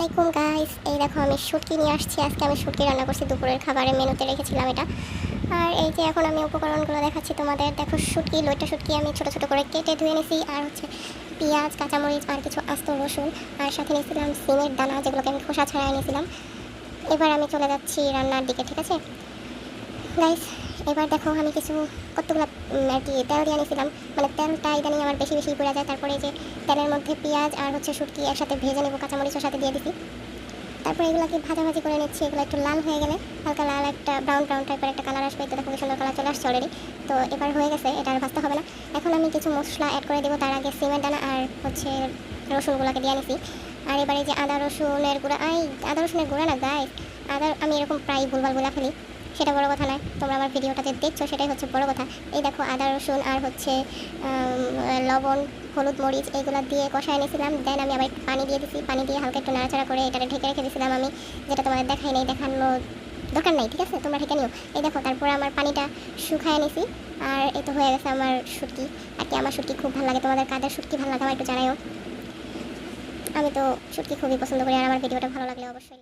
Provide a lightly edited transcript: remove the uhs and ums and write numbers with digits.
আলাইকুম গাইস, এই দেখো আমি শুটকি নিয়ে আসছি। আজকে আমি শুটকি রান্না করছি, দুপুরের খাবারের মেনুতে রেখেছিলাম এটা। আর এই যে এখন আমি উপকরণগুলো দেখাচ্ছি তোমাদের। দেখো শুটকি, লইটা শুটকি আমি ছোটো ছোটো করে কেটে ধুয়ে নিয়েছি। আর হচ্ছে পেঁয়াজ, কাঁচামরিচ আর কিছু আস্ত রসুন, আর সাথে নিয়েছিলাম সিমের দানা, যেগুলোকে আমি খোসা ছাড়াই নিয়েছিলাম। এবার আমি চলে যাচ্ছি রান্নার দিকে, ঠিক আছে গাইস। এবার দেখো আমি কিছু কতগুলো আর কি তেল দিয়ে নিয়েছিলাম, মানে তেলটা ইদানিং আমার বেশি বেশি পড়ে যায়। তারপরে এই যে তেলের মধ্যে পেঁয়াজ আর হচ্ছে শুটকি একসাথে ভেজে নেবো, কাঁচামরিচের সাথে দিয়ে দিছি। তারপরে এগুলোকে ভাজাভাজি করে নিচ্ছি। এগুলো একটু লাল হয়ে গেলে হালকা লাল একটা ব্রাউন ব্রাউন টাইপের একটা কালার আসবে। তো দেখো কি সুন্দর কালার চলে আসছে অলরেডি। তো এবার হয়ে গেছে, এটা আর ভাজতে হবে না। এখন আমি কিছু মশলা অ্যাড করে দেবো। তার আগে সিমের দানা আর হচ্ছে রসুনগুলোকে দিয়ে নিছি। আর এবারে যে আদা রসুনের গুঁড়া, আদা রসুনের গুঁড়া না গাইস, আমি এরকম প্রায় ভুলভাল বলে ফেলি, সেটা বড় কথা নয়। তোমরা আমার ভিডিওটাতে দেখছো, সেটাই হচ্ছে বড় কথা। এই দেখো আদা রসুন আর হচ্ছে লবণ, হলুদ, মরিচ এইগুলো দিয়ে কষায় নিয়েছিলাম। দেন আমি আবার পানি দিয়ে দিছি। পানি দিয়ে হালকা একটু নাড়াচাড়া করে এটা ঢেকে রেখে দিয়েছিলাম আমি, যেটা তোমাদের দেখাই নেই, দেখানো দরকার নাই, ঠিক আছে, তোমরা ঢেকে নিও। এই দেখো তারপরে আমার পানিটা শুকায় নিছি। আর এই তো হয়ে গেছে আমার শুটকি। আর কি আমার শুটকি খুব ভালো লাগে। তোমাদের কাদের শুটকি ভালো লাগে আমার একটু জানাইও। আমি তো শুটকি খুবই পছন্দ করি। আর আমার ভিডিওটা ভালো লাগলে অবশ্যই